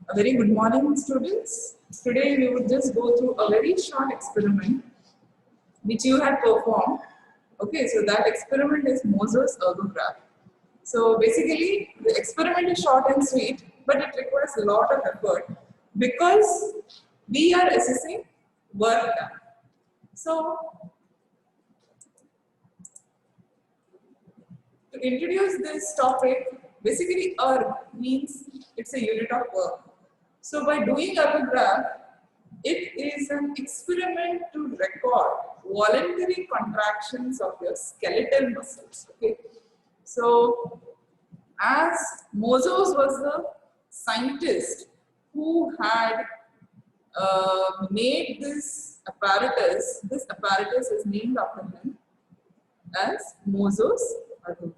A very good morning, students. Today we will just go through a very short experiment which you have performed. Okay, so that experiment is Mosher's ergograph. So basically, the experiment is short and sweet, but it requires a lot of effort because we are assessing work done. So to introduce this topic, basically erg means it's a unit of work. So by doing ergograph, it is an experiment to record voluntary contractions of your skeletal muscles. Okay, so as Moses was the scientist who had made this apparatus is named after him as Moses ergograph.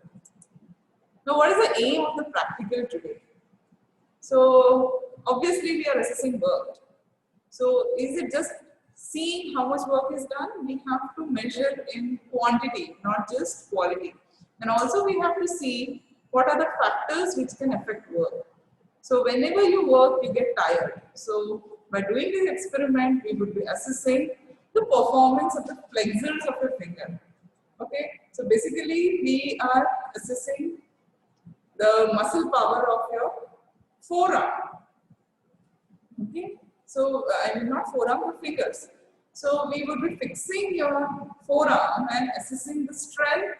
Now, what is the aim of the practical today? So, obviously, we are assessing work. So, is it just seeing how much work is done? We have to measure in quantity, not just quality. And also, we have to see what are the factors which can affect work. So, whenever you work, you get tired. So, by doing this experiment, we would be assessing the performance of the flexors of your finger. Okay, so basically, we are assessing the muscle power of your forearm. Okay, so I mean not forearm but fingers. So we would be fixing your forearm and assessing the strength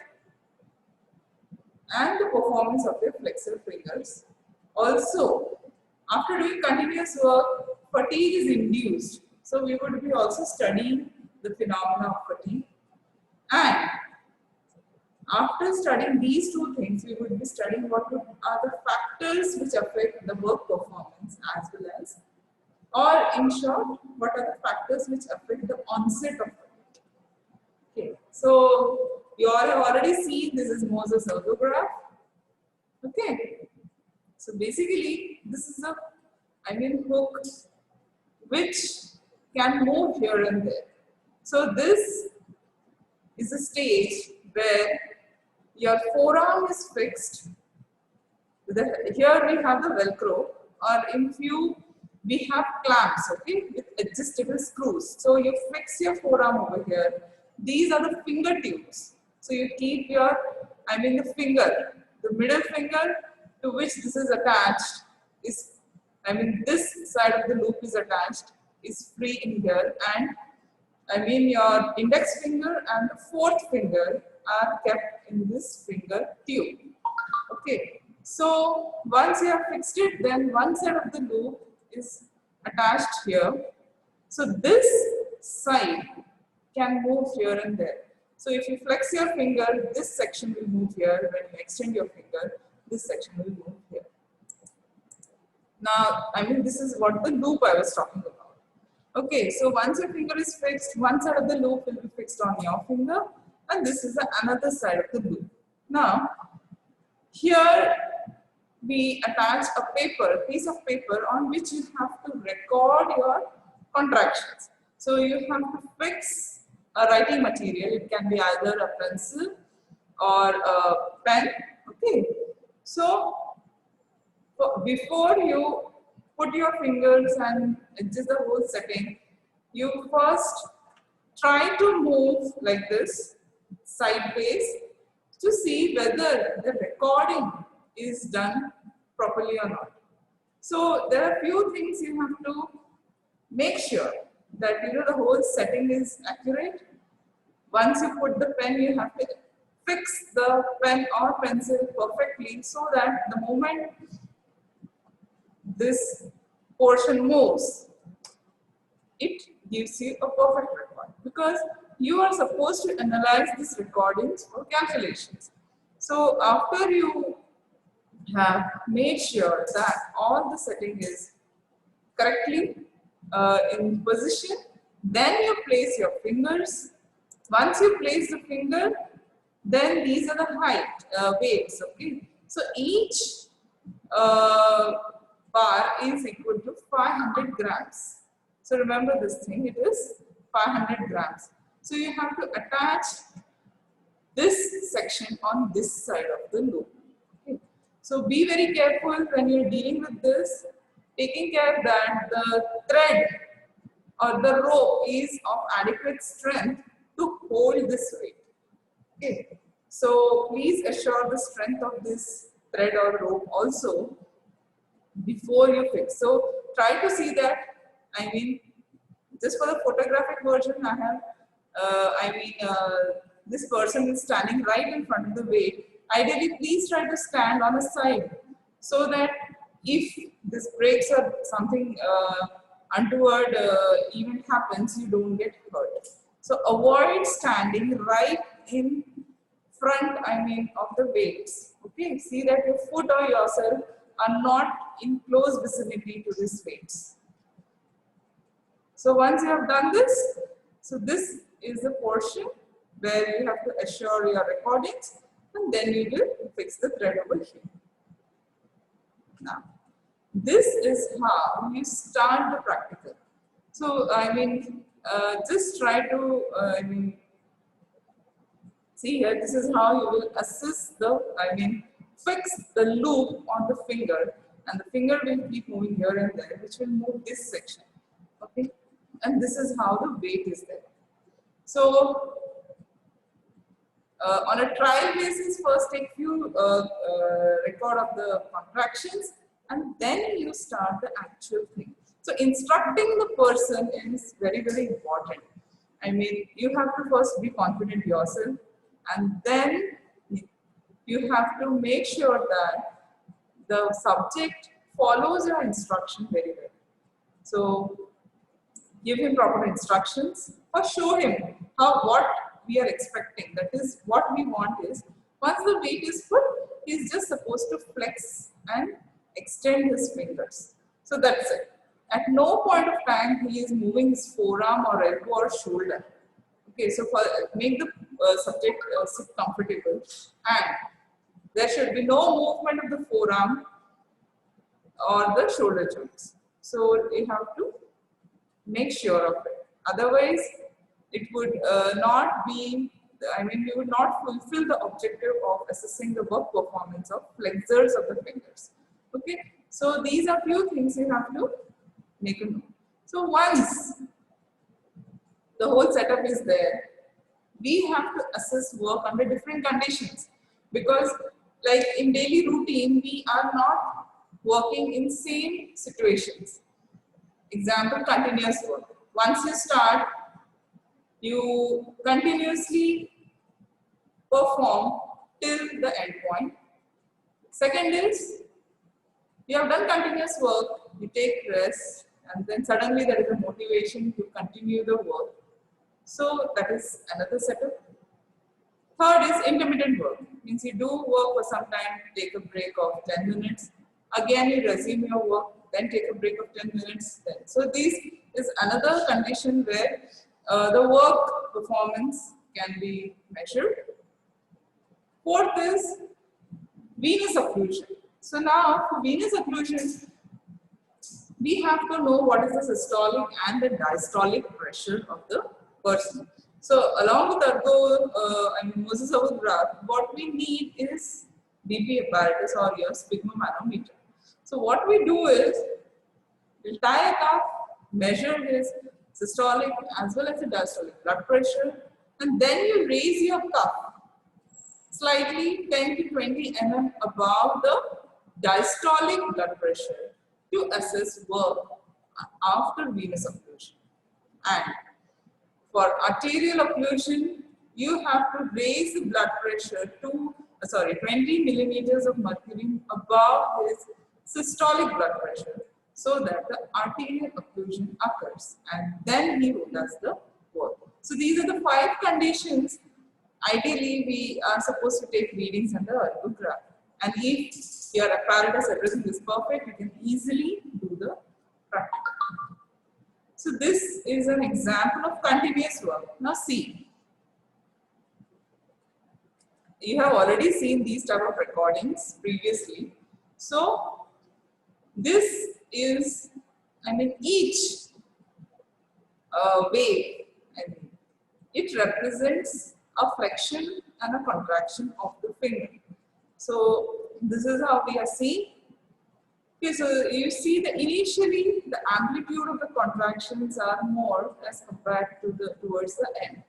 and the performance of your flexor fingers. Also, after doing continuous work, fatigue is induced. So we would be also studying the phenomena of fatigue. And after studying these two things, we would be studying what are the factors which affect the work performance as well as, or in short, what are the factors which affect the onset of fatigue. Okay, so you all have already seen this is Mosher's ergograph. Okay, so basically this is a, hook which can move here and there. So this is a stage where your forearm is fixed. Here we have the Velcro, or in few we have clamps, okay, with adjustable screws. So you fix your forearm over here. These are the finger tubes. So you keep your, the finger, the middle finger to which this is attached is, this side of the loop is attached, is free in here, and your index finger and the fourth finger are kept in this finger tube. Okay, so once you have fixed it, then one side of the loop is attached here. So this side can move here and there. So if you flex your finger, this section will move here. When you extend your finger, this section will move here. Now, this is what the loop I was talking about. Okay, so once your finger is fixed, one side of the loop will be fixed on your finger, and this is another side of the loop. Now, here we attach a piece of paper on which you have to record your contractions. So you have to fix a writing material. It can be either a pencil or a pen. Okay, so before you put your fingers and adjust the whole setting, you first try to move like this sideways to see whether the recording is done properly or not. So there are few things you have to make sure that the whole setting is accurate. Once you put the pen, you have to fix the pen or pencil perfectly so that the moment this portion moves, it gives you a perfect record, because you are supposed to analyze these recordings for calculations. So after you have made sure that all the setting is correctly in position, then you place your fingers. Once you place the finger, then these are the height weights. Okay, so each bar is equal to 500 grams. So remember this thing, it is 500 grams. So you have to attach this section on this side of the loop. Okay. So be very careful when you're dealing with this. taking care that the thread or the rope is of adequate strength to hold this weight. Okay, so please assure the strength of this thread or rope also before you fix. So try to see that. I mean, just for the photographic version, I have. This person is standing right in front of the weight. Ideally, please try to stand on a side so that if this breaks or something untoward event happens, you don't get hurt. So avoid standing right in front, of the weights. Okay, see that your foot or yourself are not in close vicinity to these weights. So once you have done this, so this is the portion where you have to assure your recordings, and then you will fix the thread over here. Now, this is how you start the practical. So just try to see here. This is how you will assist the fix the loop on the finger, and the finger will keep moving here and there, which will move this section. Okay, and this is how the weight is there. So on a trial basis, first take few record of the contractions, and then you start the actual thing. So instructing the person is very, very important. You have to first be confident yourself, and then you have to make sure that the subject follows your instruction very well. So give him proper instructions, or show him what we are expecting. That is, what we want is, once the weight is put, he is just supposed to flex and extend his fingers. So that's it. At no point of time he is moving his forearm or elbow or shoulder. Okay, so make the subject sit comfortable, and there should be no movement of the forearm or the shoulder joints. So you have to make sure of it. Otherwise, it would not be, we would not fulfill the objective of assessing the work performance of flexors of the fingers. Okay, so these are few things you have to make a note. So once the whole setup is there, we have to assess work under different conditions, because like in daily routine, we are not working in same situations. Example, continuous work. Once you start, you continuously perform till the end point. Second is, you have done continuous work, you take rest, and then suddenly there is a motivation to continue the work. So that is another setup. Third is intermittent work. Means you do work for some time, take a break of 10 minutes. Again, you resume your work, then take a break of 10 minutes. Then. So this is another condition where the work performance can be measured. Fourth is venous occlusion. So now for venous occlusion, we have to know what is the systolic and the diastolic pressure of the person. So along with Moses-Awood-Graf, what we need is BP apparatus or your sphygmomanometer. So what we do is, we'll tie a cuff, measure his systolic as well as the diastolic blood pressure, and then you raise your cuff slightly 10 to 20 mm above the diastolic blood pressure to assess work after venous occlusion. And for arterial occlusion, you have to raise the blood pressure to 20 millimeters of mercury above his systolic blood pressure, so that the arterial occlusion occurs, and then he does the work. So these are the 5 conditions. Ideally, we are supposed to take readings under ergograph, and if your apparatus, everything is perfect, you can easily do the practical. So this is an example of continuous work. Now see, you have already seen these type of recordings previously. So this is, each wave, it represents a flexion and a contraction of the finger. So this is how we are seeing. Okay, so you see that initially the amplitude of the contractions are more as compared to the towards the end.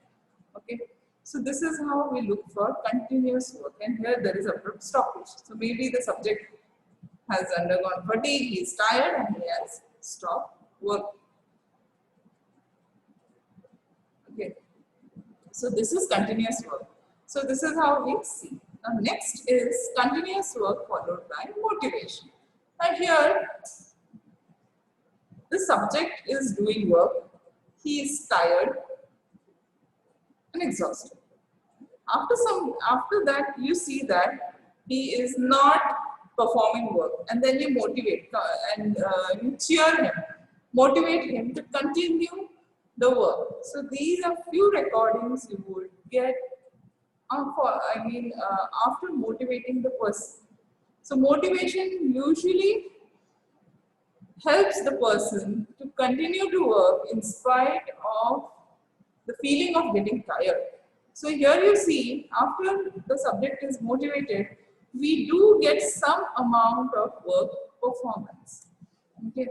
Okay, so this is how we look for continuous work, and here there is abrupt stoppage. So maybe the subject has undergone fatigue, he is tired, and he has stopped working. Okay, so this is continuous work. So this is how we see. Now next is continuous work followed by motivation. And here the subject is doing work, he is tired and exhausted. After that, you see that he is not performing work, and then you motivate and you cheer him, motivate him to continue the work. So these are few recordings you would get after motivating the person. So motivation usually helps the person to continue to work in spite of the feeling of getting tired. So here you see, after the subject is motivated, we do get some amount of work performance. Okay,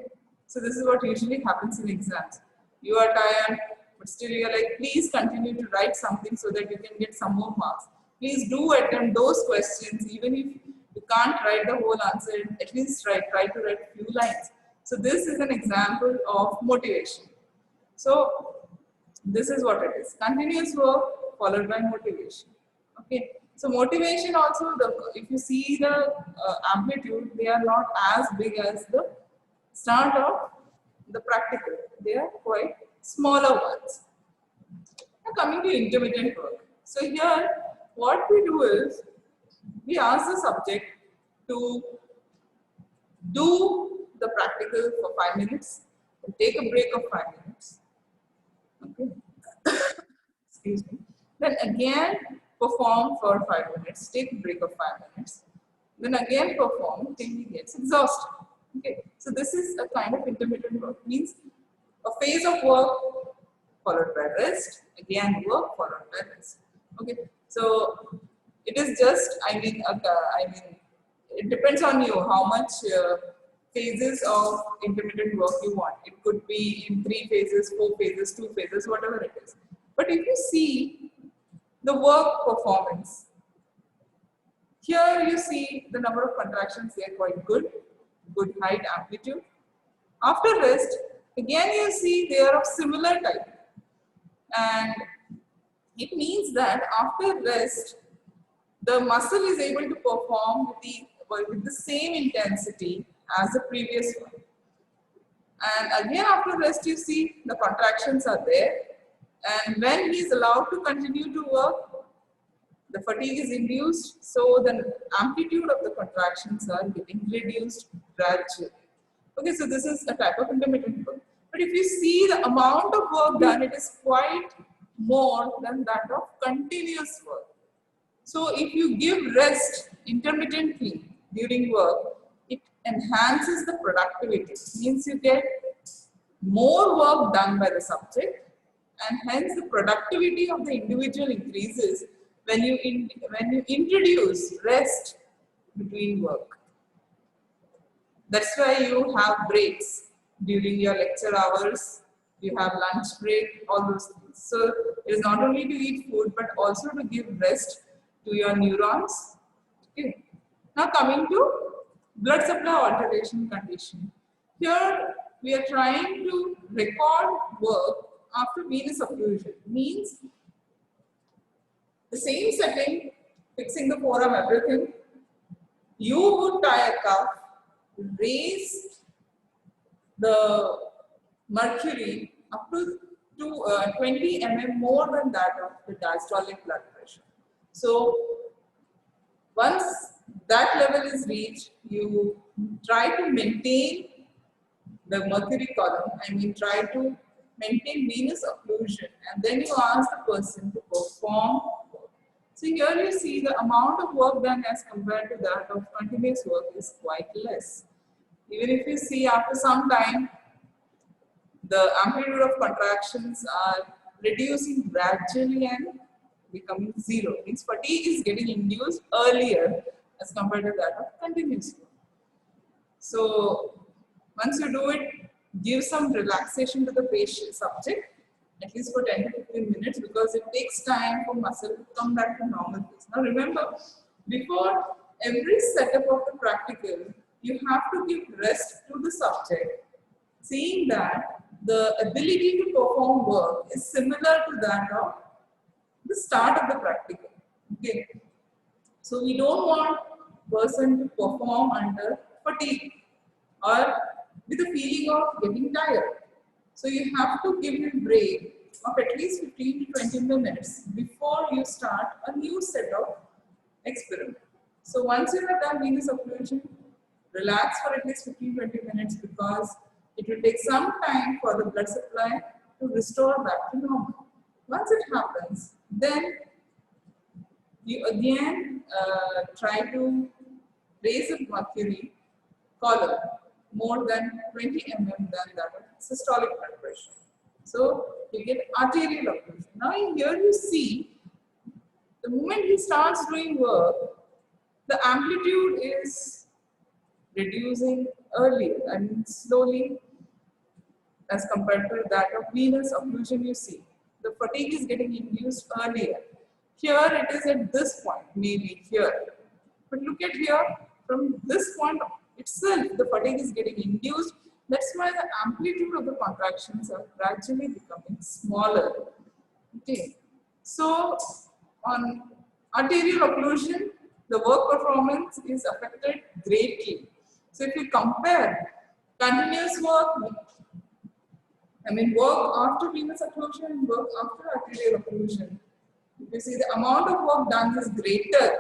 so this is what usually happens in exams. You are tired, but still you are like, please continue to write something so that you can get some more marks. Please do attempt those questions, even if you can't write the whole answer, at least try to write a few lines. So this is an example of motivation. So this is what it is: continuous work followed by motivation. Okay, so motivation also, if you see the amplitude, they are not as big as the start of the practical. They are quite smaller ones. Now coming to intermittent work. So here what we do is we ask the subject to do the practical for 5 minutes and take a break of 5 minutes. Okay. Excuse me. Then again perform for 5 minutes, take a break of 5 minutes. Then again perform till he gets exhausted. Okay. So this is a kind of intermittent work. Means a phase of work followed by rest, again work followed by rest. Okay. So it is just, it depends on you how much phases of intermittent work you want. It could be in 3 phases, 4 phases, 2 phases, whatever it is. But if you see the work performance, here you see the number of contractions, they are quite good height, amplitude. After rest, again you see they are of similar type. And it means that after rest, the muscle is able to perform with the same intensity as the previous one. And again after rest, you see the contractions are there. And when he is allowed to continue to work, the fatigue is induced, so the amplitude of the contractions are getting reduced gradually. Okay, so this is a type of intermittent work. But if you see the amount of work done, it is quite more than that of continuous work. So if you give rest intermittently during work, it enhances the productivity. It means you get more work done by the subject, and hence the productivity of the individual increases when you introduce rest between work. That's why you have breaks during your lecture hours, you have lunch break, all those things. So it is not only to eat food, but also to give rest to your neurons. Okay. Now coming to blood supply alteration condition. Here we are trying to record work after venous occlusion. Means the same setting, fixing the forearm, everything. You would tie a cuff, raise the mercury up to 20 mm more than that of the diastolic blood pressure. So once that level is reached, you try to maintain the mercury column, try to maintain venous occlusion, and then you ask the person to perform work. So here you see the amount of work done as compared to that of continuous work is quite less. Even if you see after some time, the amplitude of contractions are reducing gradually and becoming zero. Means fatigue is getting induced earlier as compared to that of continuous work. So once you do it, give some relaxation to the patient subject, at least for 10 to 15 minutes, because it takes time for muscle to come back to normal pace. Now remember, before every setup of the practical, you have to give rest to the subject, seeing that the ability to perform work is similar to that of the start of the practical. Okay. So we don't want person to perform under fatigue or with a feeling of getting tired. So you have to give him a break of at least 15 to 20 minutes before you start a new set of experiment. So once you have done venous occlusion, relax for at least 15-20 minutes, because it will take some time for the blood supply to restore back to normal. Once it happens, then you again try to raise the mercury column more than 20 mm than that of systolic blood pressure. So you get arterial occlusion. Now here you see, the moment he starts doing work, the amplitude is reducing earlier and slowly as compared to that of venous occlusion. You see, the fatigue is getting induced earlier. Here it is at this point, maybe here. But look at here, from this point itself, the fatigue is getting induced. That's why the amplitude of the contractions are gradually becoming smaller. Okay. So on arterial occlusion, the work performance is affected greatly. So if you compare continuous work, work after venous occlusion and work after arterial occlusion, you see the amount of work done is greater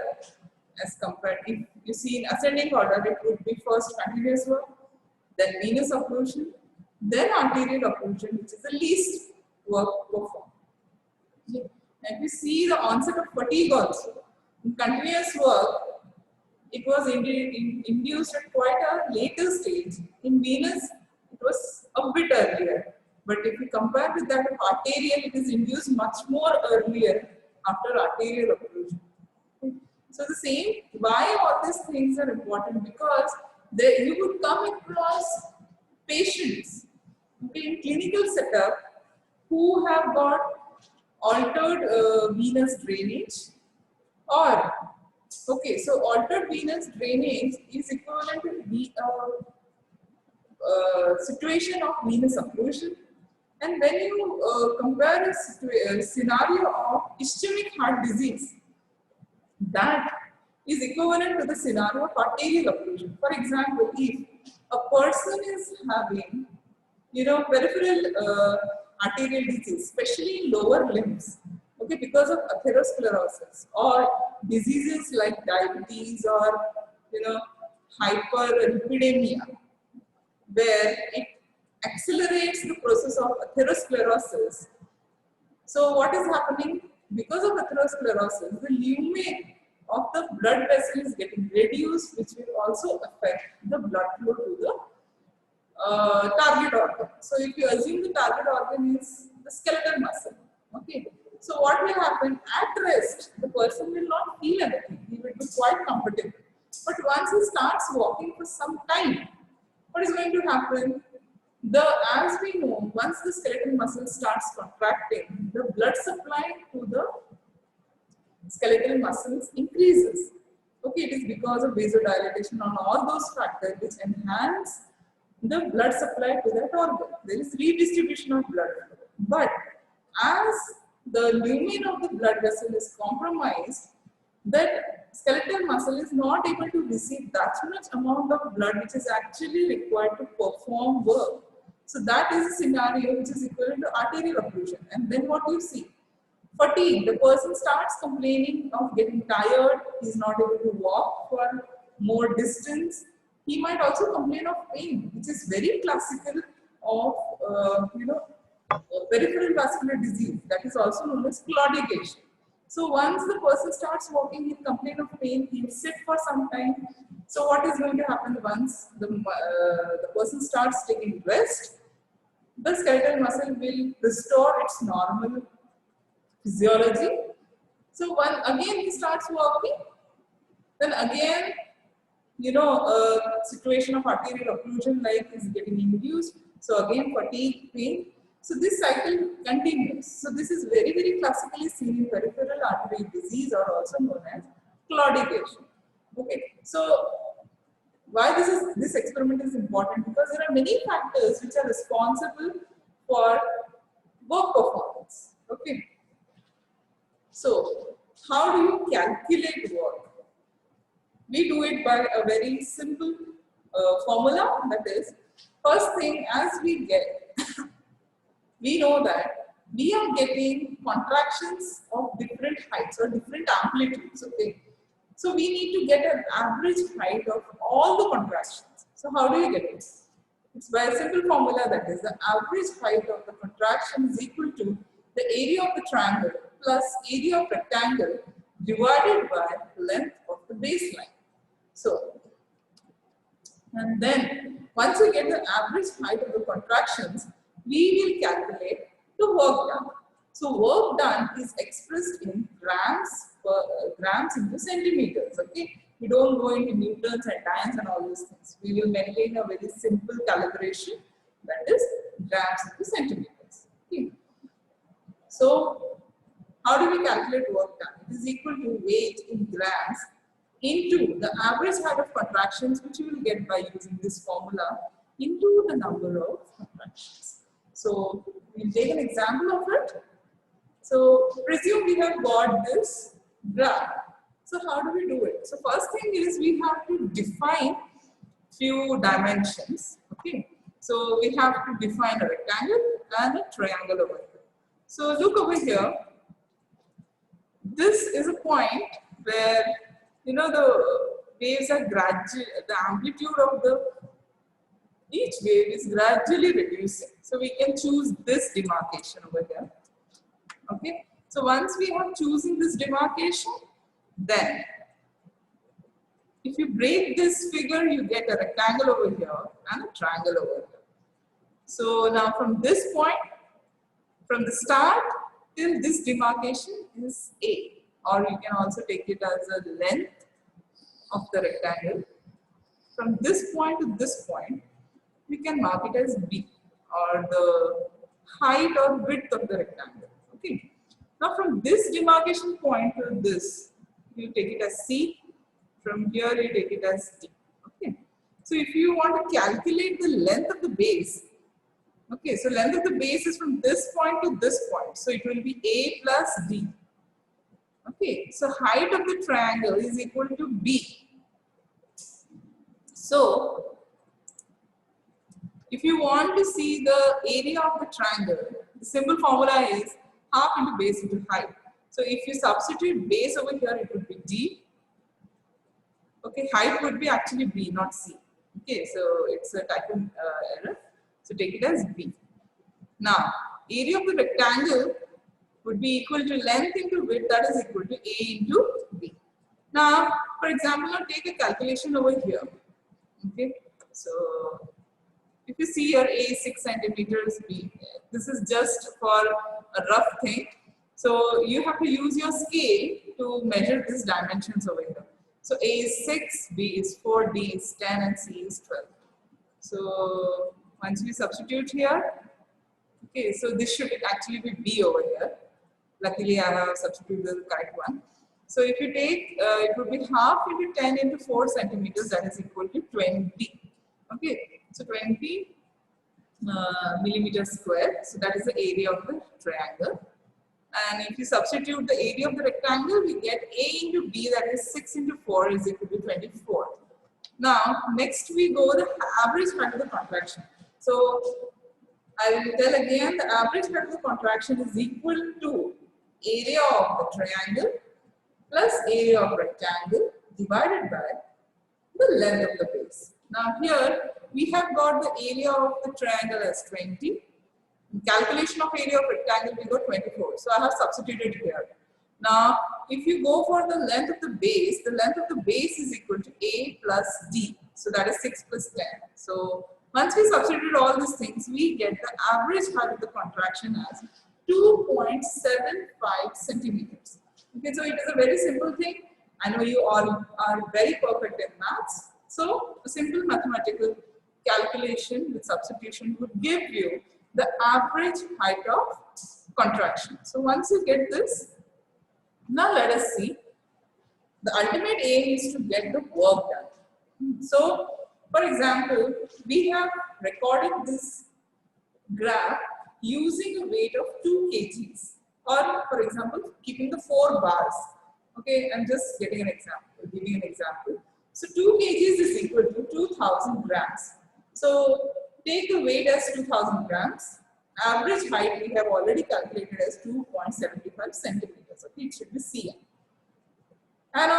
as compared. If you see in ascending order, it would be first continuous work, then venous occlusion, then arterial occlusion, which is the least work performed. Okay. And if you see the onset of fatigue also, in continuous work, it was induced at quite a later stage. In venous, it was a bit earlier. But if you compare with that of arterial, it is induced much more earlier after arterial occlusion. Okay. So the same, why all these things are important? Because you would come across patients, okay, in clinical setup who have got altered venous drainage, or okay, so altered venous drainage is equivalent to the situation of venous occlusion. And when you compare a scenario of ischemic heart disease, that is equivalent to the scenario of arterial occlusion. For example, if a person is having, peripheral arterial disease, especially in lower limbs, okay, because of atherosclerosis or diseases like diabetes or, hyperlipidemia, where it accelerates the process of atherosclerosis. So what is happening? Because of atherosclerosis, the lumen of the blood vessel is getting reduced, which will also affect the blood flow to the target organ. So if you assume the target organ is the skeletal muscle, okay. So what will happen? At rest, the person will not feel anything. He will be quite comfortable. But once he starts walking for some time, what is going to happen? As we know, once the skeletal muscle starts contracting, the blood supply to the skeletal muscles increases. Okay, it is because of vasodilatation and all those factors which enhance the blood supply to that organ. There is redistribution of blood. But as the lumen of the blood vessel is compromised, that skeletal muscle is not able to receive that much amount of blood which is actually required to perform work. So that is a scenario which is equivalent to arterial occlusion. And then what you see? Fatigue. The person starts complaining of getting tired. He is not able to walk for more distance. He might also complain of pain, which is very classical of peripheral vascular disease. That is also known as claudication. So once the person starts walking, he'll complain of pain. He'll sit for some time. So what is going to happen once the person starts taking rest? The skeletal muscle will restore its normal physiology. So again he starts walking, then again situation of arterial occlusion like is getting induced. So again, fatigue, pain. So this cycle continues. So this is very, very classically seen in peripheral artery disease or also known as claudication. Okay, so why this experiment is important? Because there are many factors which are responsible for work performance. Okay, so how do you calculate work? We do it by a very simple formula, that is, first thing as we get, we know that we are getting contractions of different heights or different amplitudes, okay? So we need to get an average height of all the contractions. So how do you get it? It's by a simple formula, that is, the average height of the contraction is equal to the area of the triangle plus area of rectangle divided by length of the baseline. So, and then once we get the average height of the contractions, we will calculate the work done. So work done is expressed in grams into centimeters. Okay, we don't go into newtons and dynes and all these things. We will maintain a very simple calibration, that is grams into centimeters. Okay. So how do we calculate work done? It is equal to weight in grams into the average height of contractions, which you will get by using this formula, into the number of contractions. So we'll take an example of it. So presume we have got this graph. So how do we do it? So first thing is we have to define few dimensions. Okay. So we have to define a rectangle and a triangle over here. So look over here. This is a point where the waves are gradually, the amplitude of each wave is gradually reducing. So we can choose this demarcation over here. Okay. So once we have chosen this demarcation, then if you break this figure, you get a rectangle over here and a triangle over here. So now from this point, from the start till this demarcation is A, or you can also take it as a length of the rectangle. From this point to this point, we can mark it as B, or the height or width of the rectangle. Okay. Now from this demarcation point to this, you take it as C. From here you take it as D. Okay. So if you want to calculate the length of the base, okay, so length of the base is from this point to this point. So it will be A plus D. Okay, so height of the triangle is equal to B. So if you want to see the area of the triangle, the simple formula is half into base into height. So if you substitute base over here, it would be D. Okay, height would be actually B, not C. Okay, so it's a typo error. So take it as B. Now, area of the rectangle would be equal to length into width, that is equal to A into B. Now, for example, now take a calculation over here. Okay, so if you see your A is 6 centimeters, B, this is just for a rough thing. So you have to use your scale to measure these dimensions over here. So A is 6, B is 4, D is 10, and C is 12. So once we substitute here, okay, so this should actually be B over here. Luckily, I have substituted the correct one. So if you take, it would be half into 10 into 4 centimeters, that is equal to 20. Okay, so 20 millimeters square. So that is the area of the triangle. And if you substitute the area of the rectangle, we get A into B, that is 6 into 4 is equal to 24. Now, next we go the average height of the contraction. So I will tell again, the average height of the contraction is equal to area of the triangle plus area of rectangle divided by the length of the base. Now here we have got the area of the triangle as 20. In calculation of area of rectangle we got 24. So I have substituted here. Now if you go for the length of the base is equal to A plus D. So that is 6 plus 10. So once we substitute all these things, we get the average height of the contraction as 2.75 centimeters. Okay, so it is a very simple thing. I know you all are very perfect in maths. So So a simple mathematical calculation with substitution would give you the average height of contraction. So once you get this, now let us see. The ultimate aim is to get the work done. So for example, we have recorded this graph using a weight of 2 kgs, or for example keeping the 4 bars. Okay, I'm just giving an example. So 2 kgs is equal to 2000 grams. So take the weight as 2000 grams. Average height we have already calculated as 2.75 centimeters. Okay, it should be cm. And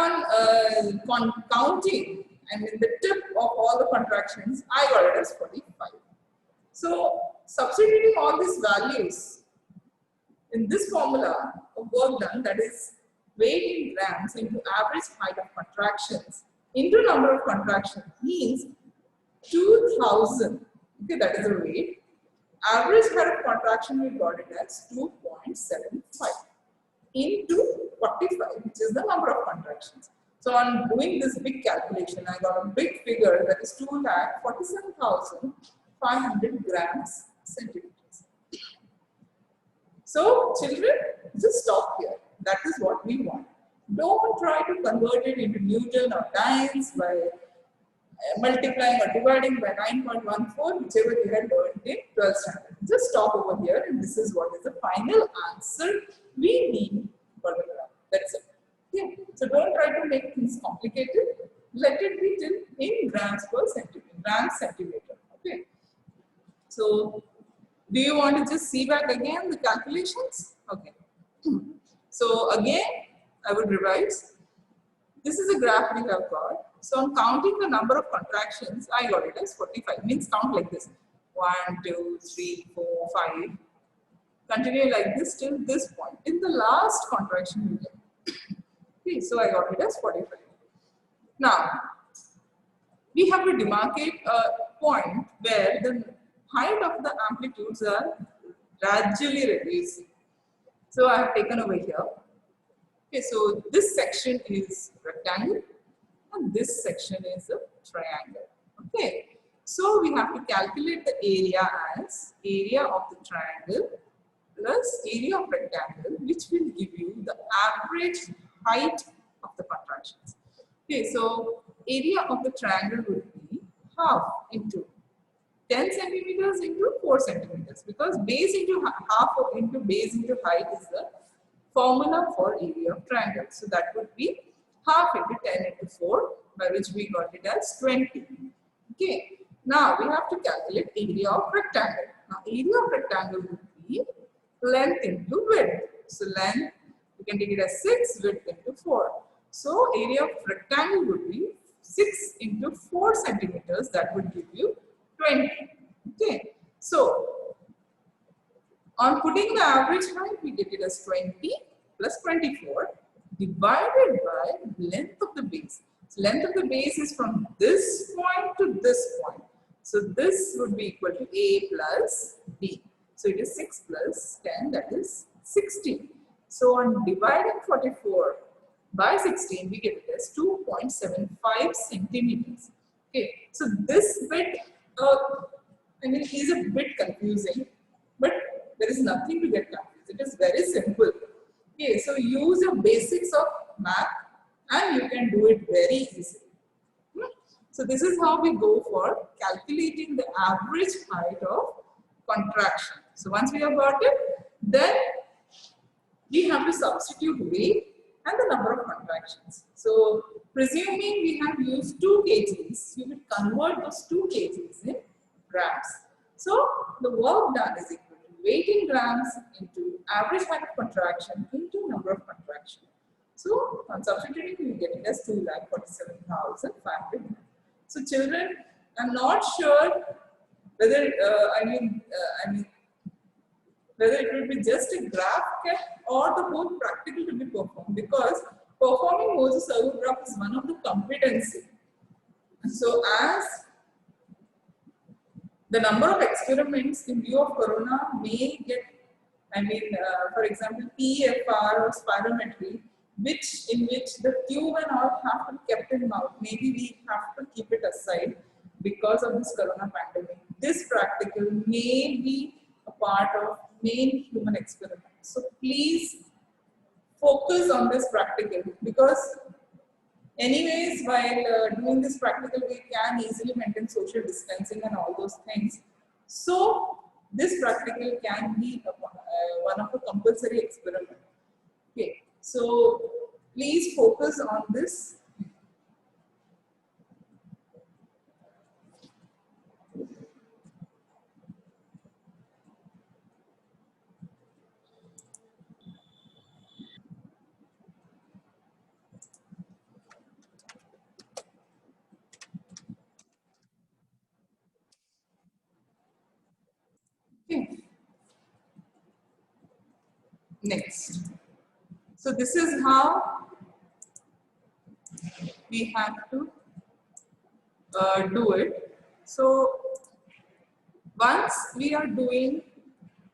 on counting, and in the tip of all the contractions, I got it as 45. So substituting all these values in this formula of work done, that is weight in grams into average height of contractions into number of contractions, means 2000. Okay, that is the weight. Average height of contraction, we got it as 2.75 into 45, which is the number of contractions. So on doing this big calculation, I got a big figure, that is 2,47,500 grams centimeters. So children, just stop here. That is what we want. Don't try to convert it into Newton or times by multiplying or dividing by 9.14, whichever you had learned in 12th standard. Just stop over here, and this is what is the final answer we need for the graph. That's it. Yeah. So don't try to make things complicated. Let it be in grams per centimeter. Okay. So do you want to just see back again the calculations? Okay. So again, I would revise. This is a graph we have got. So on counting the number of contractions, I got it as 45. Means count like this. 1, 2, 3, 4, 5. Continue like this till this point. In the last contraction you get. Okay, so I got it as 45. Now, we have to demarcate a point where the height of the amplitudes are gradually reducing. So I have taken over here. Okay, so this section is rectangle and this section is a triangle. Okay, so we have to calculate the area as area of the triangle plus area of rectangle, which will give you the average height of the contractions. Okay, so area of the triangle would be half into 10 centimeters into 4 centimeters, because base into half into base into height is the formula for area of triangle. So that would be half into 10 into 4, by which we got it as 20. Okay, now we have to calculate area of rectangle. Now area of rectangle would be length into width. So length, you can take it as 6, width into 4. So area of rectangle would be 6 into 4 centimeters, that would give you 20. Okay, so on putting the average height, we get it as 20 plus 24 divided by length of the base. So length of the base is from this point to this point. So this would be equal to A plus B. So it is 6 plus 10, that is 16. So on dividing 44 by 16, we get it as 2.75 centimeters. Okay, so this bit, is a bit confusing, but there is nothing to get confused. It is very simple. Okay, so use your basics of math and you can do it very easily. So this is how we go for calculating the average height of contraction. So once we have got it, then we have to substitute weight and the number of contractions. So presuming we have used 2 kgs, you will convert those 2 kgs in grams. So the work done is equal to weight in grams into average height of contraction into number of contractions. So on substituting, we get it as 2,47,500. So children, I'm not sure whether whether it will be just a graph kept or the whole practical to be performed, because performing Moses servo graph is one of the competency. So as the number of experiments in view of corona may get, for example, PEFR or spirometry, which the tube and all have to be kept in mouth. Maybe we have to keep it aside because of this corona pandemic. This practical may be a part of main human experiment. So please focus on this practical, because anyways, while doing this practical, we can easily maintain social distancing and all those things. So this practical can be one of the compulsory experiment. Okay, so please focus on this. Okay. Next. So this is how we have to do it. So once we are doing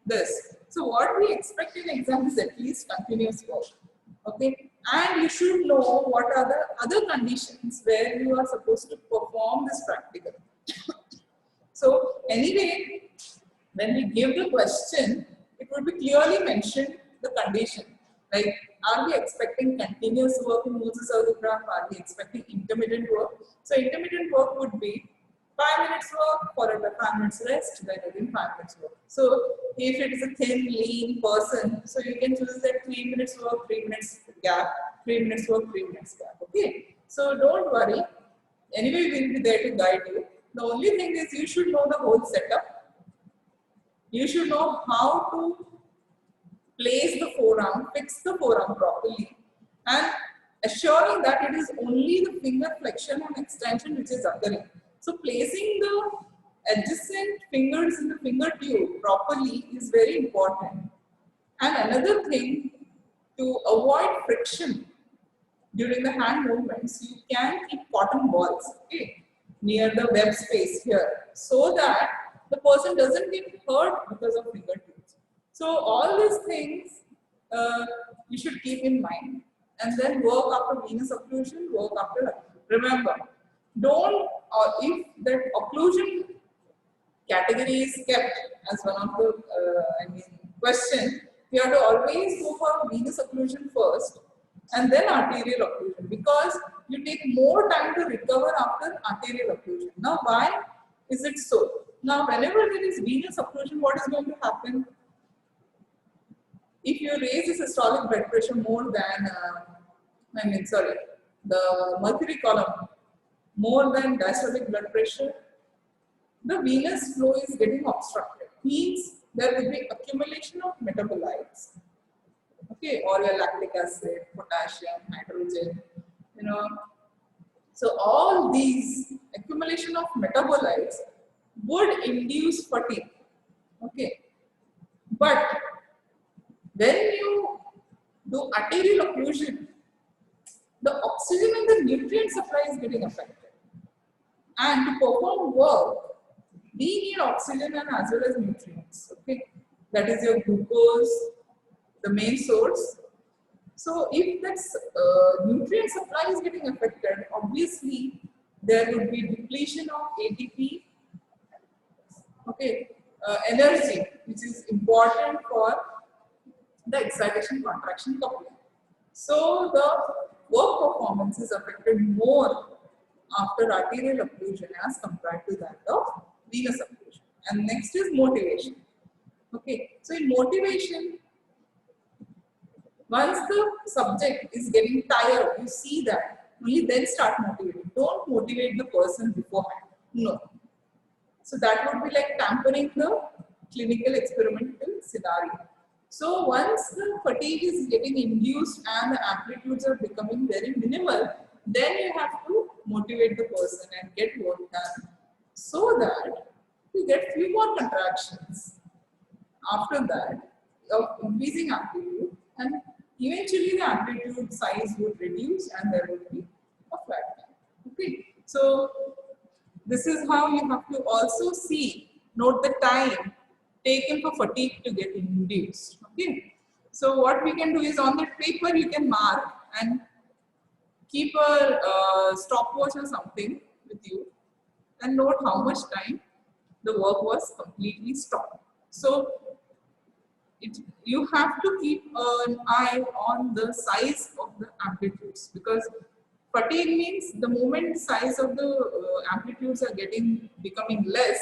this, so what we expect in exam is at least continuous work. Okay, and you should know what are the other conditions where you are supposed to perform this practical. So anyway, when we give the question, it would be clearly mentioned the condition. Like, are we expecting continuous work in Moses algebra? Are we expecting intermittent work? So intermittent work would be 5 minutes work, followed by 5 minutes rest, then again 5 minutes work. So if it is a thin, lean person, so you can choose that 3 minutes work, 3 minutes gap, 3 minutes work, 3 minutes gap. Okay. So don't worry. Anyway, we'll be there to guide you. The only thing is you should know the whole setup. You should know how to place the forearm, fix the forearm properly, and assuring that it is only the finger flexion and extension which is occurring. So placing the adjacent fingers in the finger tube properly is very important. And another thing, to avoid friction during the hand movements, you can keep cotton balls, okay, near the web space here, so that the person doesn't get hurt because of finger tubes. So all these things you should keep in mind, and then work after venous occlusion, work after. Remember, don't, if that occlusion category is kept as one of the question, we have to always go for venous occlusion first and then arterial occlusion, because you take more time to recover after arterial occlusion. Now, why is it so? Now, whenever there is venous occlusion, what is going to happen? If you raise the systolic blood pressure more than, the mercury column more than diastolic blood pressure, the venous flow is getting obstructed. Means there will be accumulation of metabolites, okay, or your lactic acid, potassium, hydrogen, So all these accumulation of metabolites would induce fatigue, okay. But when you do arterial occlusion, the oxygen and the nutrient supply is getting affected. And to perform work, we need oxygen and as well as nutrients, okay. That is your glucose, the main source. So if that nutrient supply is getting affected, obviously there would be depletion of ATP, okay, energy, which is important for the excitation contraction coupling. So the work performance is affected more after arterial occlusion as compared to that of venous occlusion. And next is motivation. Okay, so in motivation, once the subject is getting tired, you see that, only then start motivating. Don't motivate the person beforehand. No. So that would be like tampering the clinical experimental scenario. So once the fatigue is getting induced and the amplitudes are becoming very minimal, then you have to motivate the person and get work done, so that you get few more contractions. After that, of increasing amplitude, and eventually the amplitude size would reduce and there would be a flat line. Okay, so this is how you have to also note the time taken for fatigue to get induced. Okay, so what we can do is on that paper you can mark and keep a stopwatch or something with you and note how much time the work was completely stopped. So you have to keep an eye on the size of the amplitudes, because fatigue means the moment the size of the amplitudes are becoming less,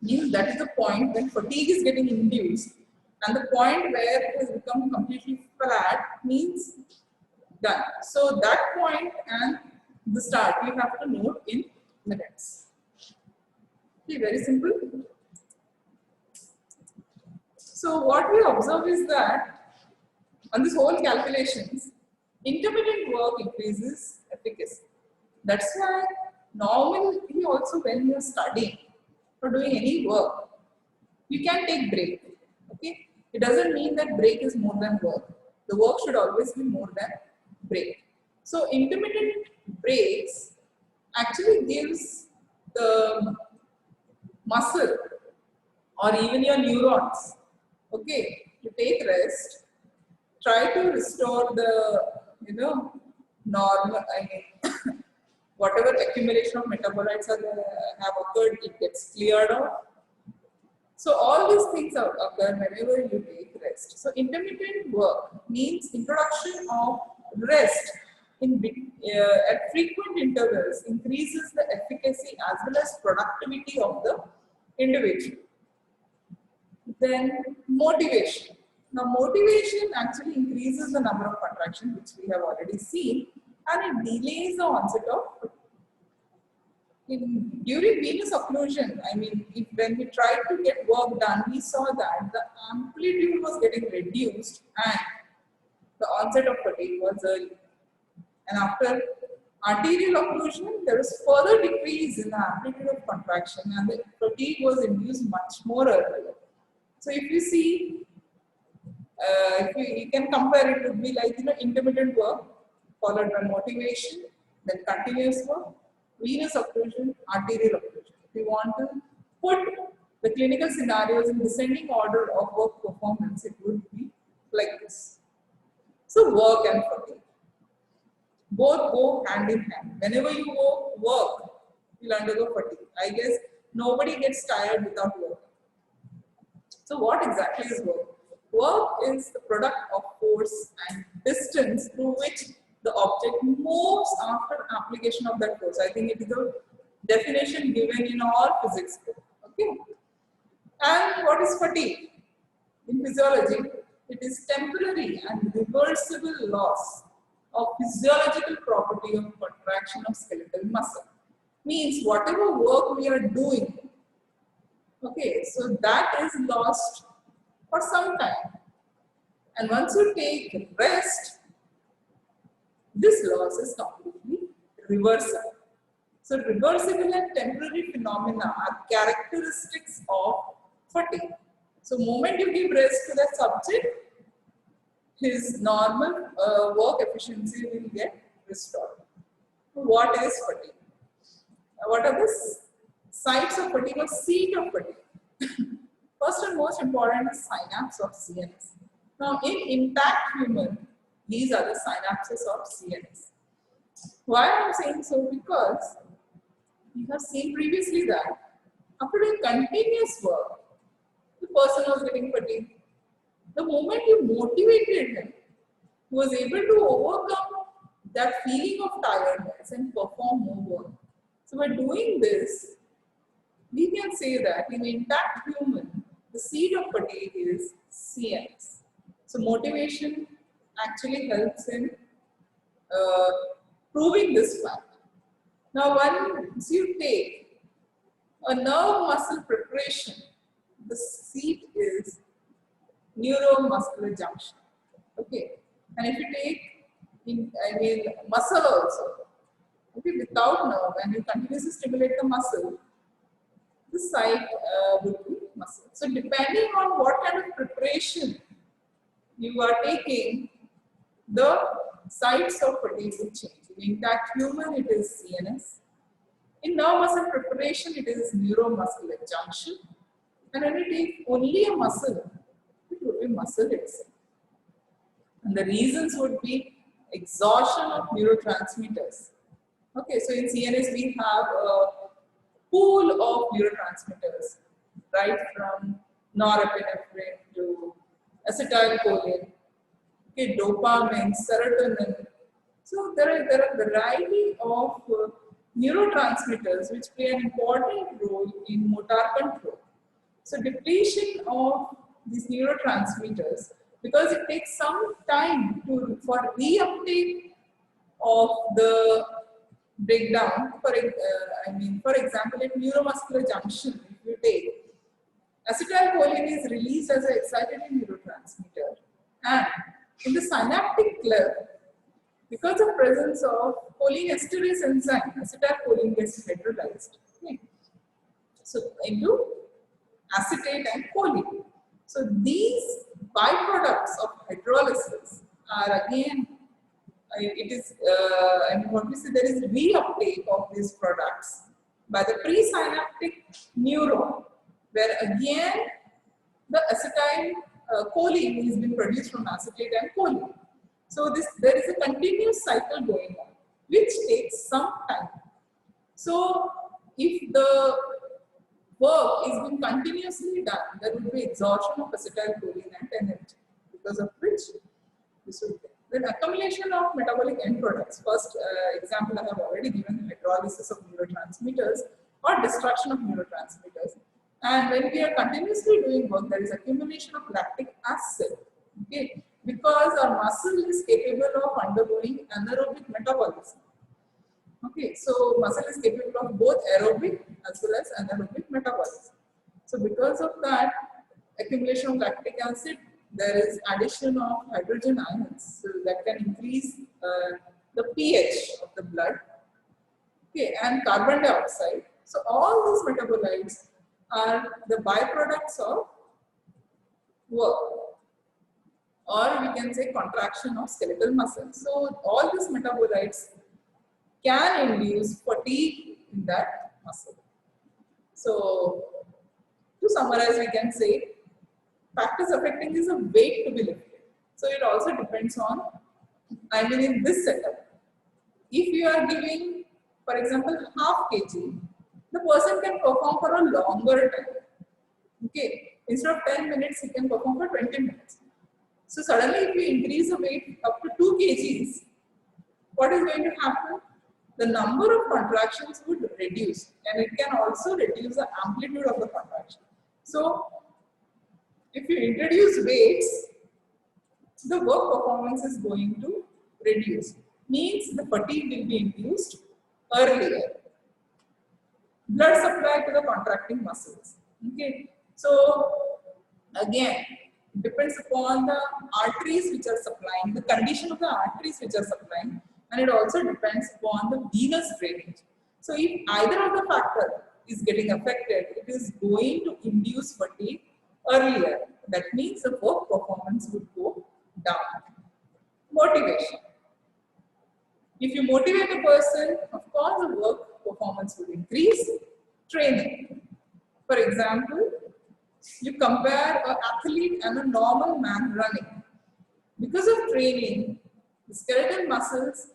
means that is the point when fatigue is getting induced, and the point where it has become completely flat means done. So that point and the start you have to note in minutes. Okay, very simple. So what we observe is that on this whole calculations, intermittent work increases efficacy. That's why normally also when you are studying or doing any work, you can take break. Okay, it doesn't mean that break is more than work. The work should always be more than break. So intermittent breaks actually gives the muscle or even your neurons, okay, to take rest, try to restore the normal, whatever accumulation of metabolites have occurred, it gets cleared off. So all these things occur whenever you take rest. So intermittent work means introduction of rest at frequent intervals increases the efficacy as well as productivity of the individual. Then motivation. Now motivation actually increases the number of contractions, which we have already seen, and it delays the onset of during venous occlusion. I mean, when we tried to get work done, we saw that the amplitude was getting reduced and the onset of fatigue was early. And after arterial occlusion, there was further decrease in the amplitude of contraction and the fatigue was induced much more earlier. So if you see, if you can compare, it would be like intermittent work followed by motivation, then continuous work, venous occlusion, arterial occlusion. If you want to put the clinical scenarios in descending order of work performance, it would be like this. So work and fatigue both go hand in hand. Whenever you work, you'll undergo fatigue. I guess nobody gets tired without work. So what exactly is work? Work is the product of force and distance through which the object moves after application of that force. I think it is a definition given in all physics book. Okay. And what is fatigue? In physiology, it is temporary and reversible loss of physiological property of contraction of skeletal muscle. Means whatever work we are doing, okay, so that is lost for some time. And once you take rest, this loss is completely reversible. So reversible and temporary phenomena are characteristics of fatigue. So moment you give rest to the subject, his normal work efficiency will get restored. What is fatigue? What are the sites of fatigue or seat of fatigue? First and most important is synapse of CNS. Now in intact human, these are the synapses of CNS. Why I am saying so? Because we have seen previously that after doing continuous work, the person was getting fatigued. The moment you motivated him, he was able to overcome that feeling of tiredness and perform more work. So by doing this, we can say that in intact human, the seat of fatigue is CNS. So motivation actually helps in proving this fact. Now once you take a nerve muscle preparation, the seat is neuromuscular junction. Okay, and if you take muscle also, okay, without nerve and you continuously stimulate the muscle, the site would be muscle. So depending on what kind of preparation you are taking, the sites of fatigue will change. In intact human, it is CNS. In nerve muscle preparation, it is neuromuscular junction. And when you take only a muscle, it would be muscle itself. And the reasons would be exhaustion of neurotransmitters. Okay, so in CNS we have a pool of neurotransmitters, right from norepinephrine to acetylcholine, okay, dopamine, serotonin. So there are a variety of neurotransmitters which play an important role in motor control. So depletion of these neurotransmitters, because it takes some time for reuptake of the breakdown. For example, at neuromuscular junction, if you take acetylcholine is released as an excitatory neurotransmitter, and in the synaptic cleft, because of presence of cholinesterase enzyme, acetylcholine gets hydrolyzed. Okay. So into acetate and choline. So these byproducts of hydrolysis are again, what we say, there is reuptake of these products by the presynaptic neuron, where again the acetylcholine is being produced from acetate and choline. So there is a continuous cycle going on, which takes some time. So if the work is being continuously done, there will be exhaustion of acetylcholine and energy, because of which this will be. Then accumulation of metabolic end products. First example I have already given, hydrolysis of neurotransmitters or destruction of neurotransmitters. And when we are continuously doing work, there is accumulation of lactic acid. Okay, because our muscle is capable of undergoing anaerobic metabolism. Okay, so muscle is capable of both aerobic as well as anaerobic metabolism. So because of that accumulation of lactic acid, there is addition of hydrogen ions, so that can increase the pH of the blood. Okay, and carbon dioxide. So all these metabolites are the byproducts of work, or we can say contraction of skeletal muscle. So all these metabolites can induce fatigue in that muscle. So to summarize, we can say factors affecting is a weight to be lifted. So it also depends on, in this setup, if you are giving, for example, half kg, the person can perform for a longer time. Okay, instead of 10 minutes, he can perform for 20 minutes. So suddenly, if you increase the weight up to 2 kgs, what is going to happen? The number of contractions would reduce, and it can also reduce the amplitude of the contraction. So if you introduce weights, the work performance is going to reduce. Means the fatigue will be induced earlier. Blood supply to the contracting muscles. Okay. So again, it depends upon the arteries which are supplying, the condition of the arteries which are supplying, and it also depends upon the venous drainage. So if either of the factor is getting affected, it is going to induce fatigue earlier. That means the work performance would go down. Motivation. If you motivate a person, of course the work performance would increase. Training. For example, you compare an athlete and a normal man running. Because of training, the skeletal muscles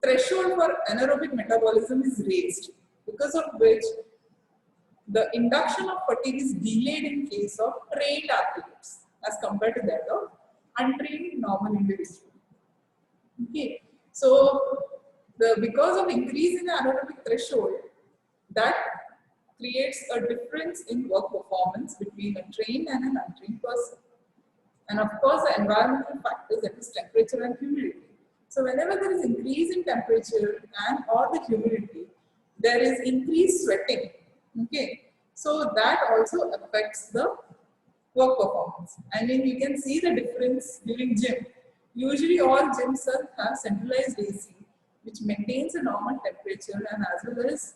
threshold for anaerobic metabolism is raised, because of which the induction of fatigue is delayed in case of trained athletes as compared to that of untrained normal individual. Okay, so because of increase in the anaerobic threshold, that creates a difference in work performance between a trained and an untrained person. And of course, the environmental factors, that is temperature and humidity. So whenever there is increase in temperature and or the humidity, there is increased sweating. Okay, so that also affects the work performance. I mean, you can see the difference during gym. Usually all gyms have centralized AC, which maintains a normal temperature and as well as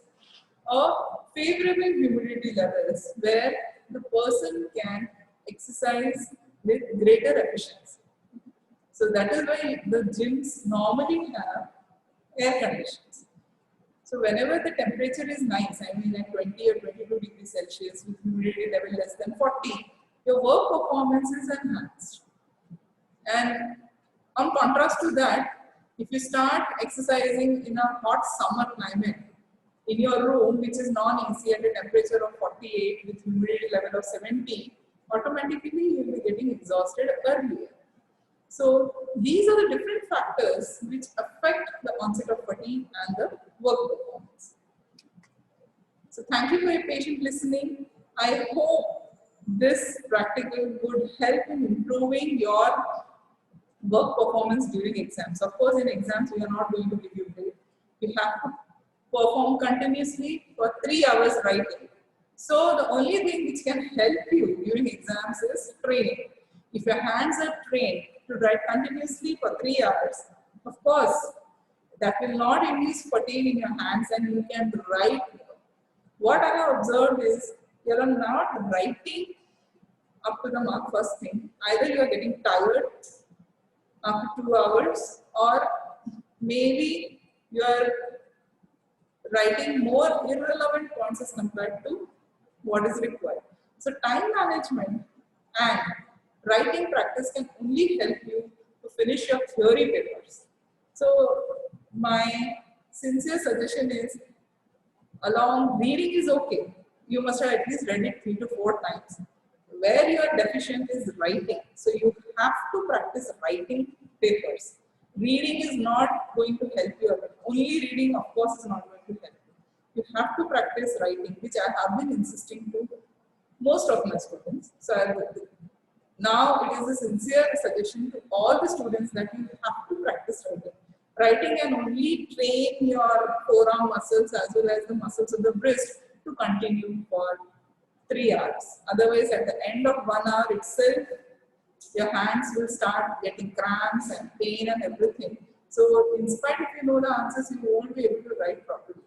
a favorable humidity levels where the person can exercise with greater efficiency. So that is why the gyms normally have air conditions. So whenever the temperature is nice, I mean at 20 or 22 degrees Celsius with humidity level less than 40, your work performance is enhanced. And on contrast to that, If you start exercising in a hot summer climate, in your room, which is non-AC at a temperature of 48 with humidity level of 70, automatically you will be getting exhausted earlier. So these are the different factors which affect the onset of fatigue and the work performance. So thank you for your patient listening. I hope this practical would help in improving your work performance during exams. Of course, in exams, we are not going to give you break. You have to perform continuously for 3 hours writing. So the only thing which can help you during exams is training. If your hands are trained to write continuously for 3 hours, of course, that will not induce fatigue in your hands and you can write. What I have observed is you are not writing up to the mark first thing. Either you are getting tired after 2 hours or maybe you are writing more irrelevant points as compared to what is required. So time management and writing practice can only help you to finish your theory papers. So my sincere suggestion is, along reading is okay. You must have at least read it 3 to 4 times. Where you are deficient is writing. So you have to practice writing papers. Reading is not going to help you. Only reading, of course, is not going to help you. You have to practice writing, which I have been insisting to most of my students. So now it is a sincere suggestion to all the students that you have to practice writing. Writing can only train your forearm muscles as well as the muscles of the wrist to continue for 3 hours. Otherwise, at the end of 1 hour itself, your hands will start getting cramps and pain and everything. So, in spite if you know the answers, you won't be able to write properly.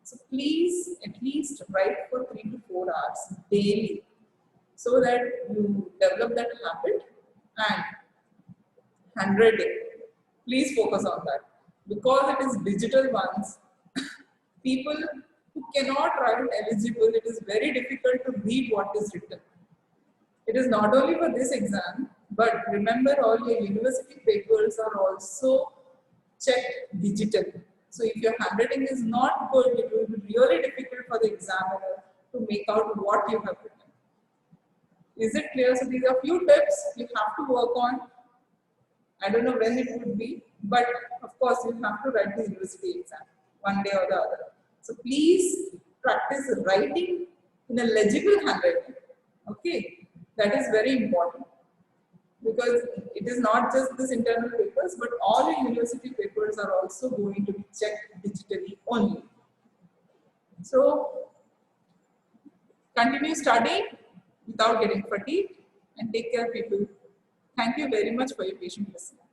So, please at least write for 3 to 4 hours daily so that you develop that habit. And handwriting, please focus on that. Because it is digital ones, people who cannot write eligible, it is very difficult to read what is written. It is not only for this exam, but remember all your university papers are also checked digitally. So if your handwriting is not good, it will be really difficult for the examiner to make out what you have written. Is it clear? So these are few tips you have to work on. I don't know when it would be, but of course you have to write the university exam one day or the other. So please practice writing in a legible handwriting. Okay, that is very important because it is not just this internal papers, but all the university papers are also going to be checked digitally only. So continue studying without getting fatigued and take care, people. Thank you very much for your patient listening.